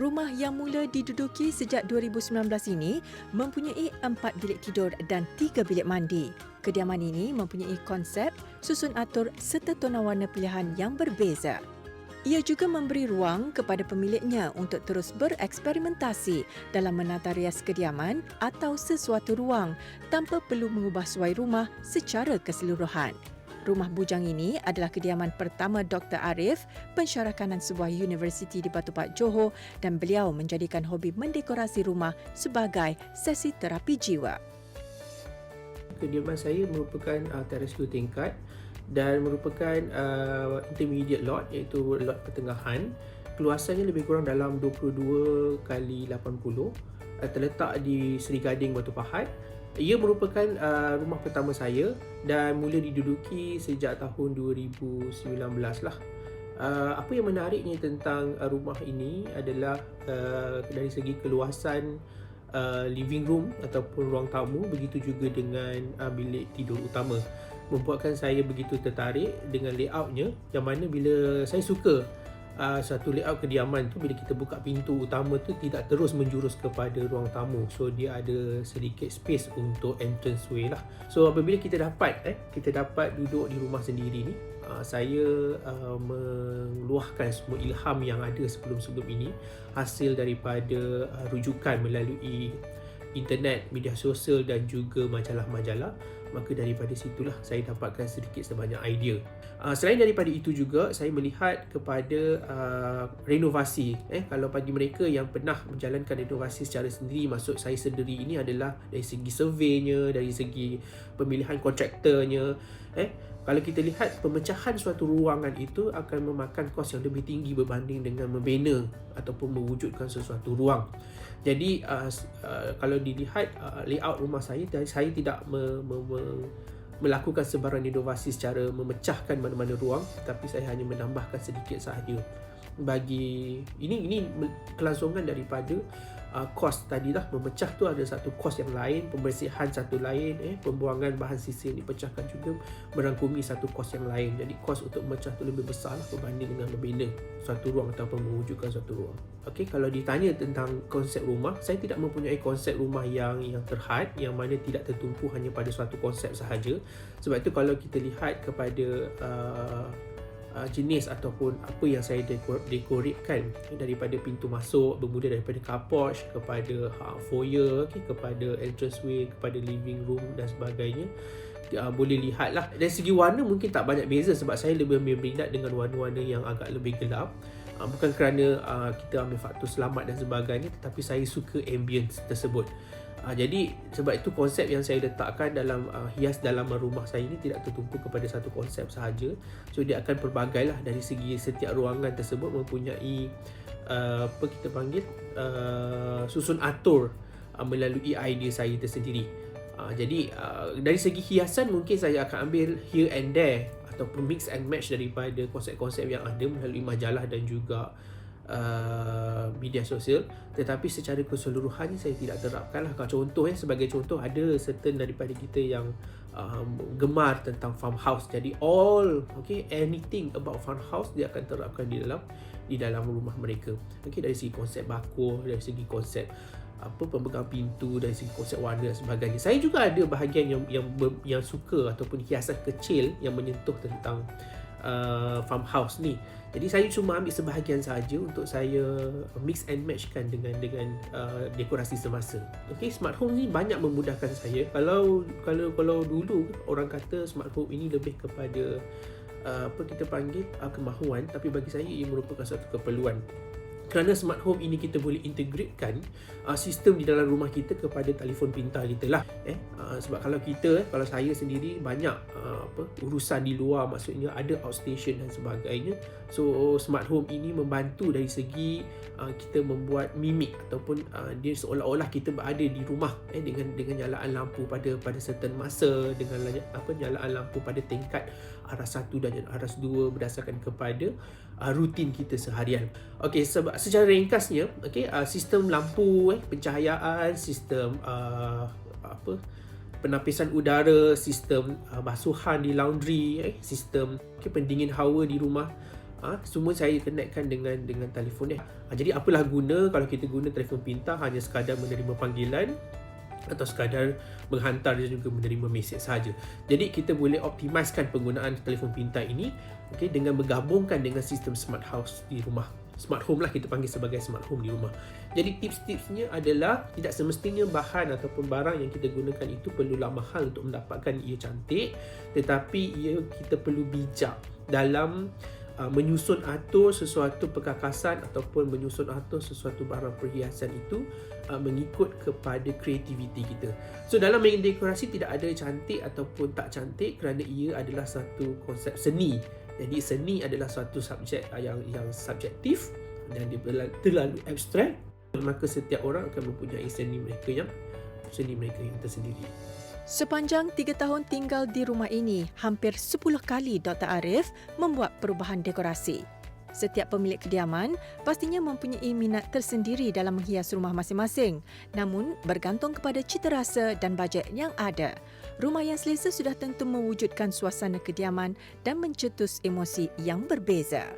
Rumah yang mula diduduki sejak 2019 ini mempunyai 4 bilik tidur dan 3 bilik mandi. Kediaman ini mempunyai konsep, susun atur serta tona warna pilihan yang berbeza. Ia juga memberi ruang kepada pemiliknya untuk terus bereksperimentasi dalam menata rias kediaman atau sesuatu ruang tanpa perlu mengubah suai rumah secara keseluruhan. Rumah bujang ini adalah kediaman pertama Dr. Arif, pensyarah kanan sebuah universiti di Batu Pahat, Johor, dan beliau menjadikan hobi mendekorasi rumah sebagai sesi terapi jiwa. Kediaman saya merupakan teres 2 tingkat dan merupakan intermediate lot, iaitu lot pertengahan. Keluasannya lebih kurang dalam 22 kali 80, terletak di Seri Gading, Batu Pahat. Ia merupakan rumah pertama saya dan mula diduduki sejak tahun 2019 lah. Apa yang menariknya tentang rumah ini adalah dari segi keluasan living room ataupun ruang tamu, begitu juga dengan bilik tidur utama, membuatkan saya begitu tertarik dengan layoutnya, yang mana bila saya suka satu layout kediaman tu, bila kita buka pintu utama tu tidak terus menjurus kepada ruang tamu, so dia ada sedikit space untuk entrance way lah. So apabila kita dapat duduk di rumah sendiri ni, saya mengeluahkan semua ilham yang ada sebelum-sebelum ini, hasil daripada rujukan melalui internet, media sosial dan juga majalah-majalah. Maka daripada situlah saya dapatkan sedikit sebanyak idea. Selain daripada itu juga, saya melihat kepada renovasi. Kalau bagi mereka yang pernah menjalankan renovasi secara sendiri, maksud saya sendiri ini adalah dari segi surveynya, dari segi pemilihan kontraktornya. Kalau kita lihat, pemecahan suatu ruangan itu akan memakan kos yang lebih tinggi berbanding dengan membina ataupun mewujudkan sesuatu ruang. Jadi kalau dilihat layout rumah saya tidak melakukan sebarang renovasi secara memecahkan mana-mana ruang, tetapi saya hanya menambahkan sedikit sahaja. Bagi ini kelangsungan daripada kos tadi lah. Memecah tu ada satu kos yang lain, pembersihan satu lain, pembuangan bahan sisa yang dipecahkan juga merangkumi satu kos yang lain. Jadi kos untuk memecah tu lebih besar lah berbanding dengan membina suatu ruang ataupun mewujudkan suatu ruang. Kalau ditanya tentang konsep rumah, saya tidak mempunyai konsep rumah yang terhad, yang mana tidak tertumpu hanya pada suatu konsep sahaja. Sebab itu kalau kita lihat kepada jenis ataupun apa yang saya dekoratkan, daripada pintu masuk, bermula daripada car porch kepada foyer, kepada entranceway, kepada living room dan sebagainya, boleh lihat lah. Dari segi warna mungkin tak banyak beza, sebab saya lebih berminat dengan warna-warna yang agak lebih gelap. Bukan kerana kita ambil faktor selamat dan sebagainya, tetapi saya suka ambience tersebut. Jadi sebab itu konsep yang saya letakkan dalam hias dalam rumah saya ini tidak tertumpu kepada satu konsep sahaja. So dia akan pelbagai lah, dari segi setiap ruangan tersebut mempunyai susun atur melalui idea saya tersendiri. Jadi dari segi hiasan mungkin saya akan ambil here and there ataupun mix and match daripada konsep-konsep yang ada melalui majalah dan juga media sosial, tetapi secara keseluruhannya saya tidak terapkan lah. Contoh sebagai contoh, ada certain daripada kita yang gemar tentang farmhouse, jadi anything about farmhouse dia akan terapkan di dalam rumah mereka. Dari segi konsep bakul, dari segi konsep pembegang pintu, dari segi konsep warna dan sebagainya. Saya juga ada bahagian yang suka ataupun hiasan kecil yang menyentuh tentang farmhouse ni. Jadi saya cuma ambil sebahagian sahaja untuk saya mix and matchkan dengan dekorasi semasa. Smart home ni banyak memudahkan saya. Kalau dulu orang kata smart home ini lebih kepada kemahuan, tapi bagi saya ia merupakan satu keperluan. Kerana smart home ini kita boleh integratekan sistem di dalam rumah kita kepada telefon pintar kita lah. Sebab kalau saya sendiri banyak urusan di luar, maksudnya ada outstation dan sebagainya. So smart home ini membantu dari segi kita membuat mimik ataupun dia seolah-olah kita berada di rumah dengan nyalaan lampu pada certain masa, dengan nyalaan lampu pada tingkat aras 1 dan aras 2 berdasarkan kepada rutin kita seharian. Secara ringkasnya, sistem lampu, pencahayaan, sistem penapisan udara, sistem basuhan di laundry, sistem pendingin hawa di rumah, semua saya connectkan dengan telefon dia. Jadi apalah guna kalau kita guna telefon pintar hanya sekadar menerima panggilan atau sekadar menghantar dan juga menerima mesej sahaja. Jadi kita boleh optimiskan penggunaan telefon pintar ini dengan bergabungkan dengan sistem smart house di rumah. Smart home lah kita panggil sebagai smart home di rumah. Jadi tips-tipsnya adalah tidak semestinya bahan ataupun barang yang kita gunakan itu perlulah mahal untuk mendapatkan ia cantik, tetapi kita perlu bijak dalam menyusun atur sesuatu perkakasan ataupun menyusun atur sesuatu barang perhiasan itu mengikut kepada kreativiti kita. So dalam mendekorasi tidak ada cantik ataupun tak cantik kerana ia adalah satu konsep seni. Jadi seni adalah suatu subjek yang subjektif dan dia terlalu abstrak, maka setiap orang akan mempunyai seni mereka yang tersendiri. Sepanjang 3 tahun tinggal di rumah ini, hampir 10 kali Dr. Arif membuat perubahan dekorasi. Setiap pemilik kediaman pastinya mempunyai minat tersendiri dalam menghias rumah masing-masing. Namun, bergantung kepada cita rasa dan bajet yang ada. Rumah yang selesa sudah tentu mewujudkan suasana kediaman dan mencetus emosi yang berbeza.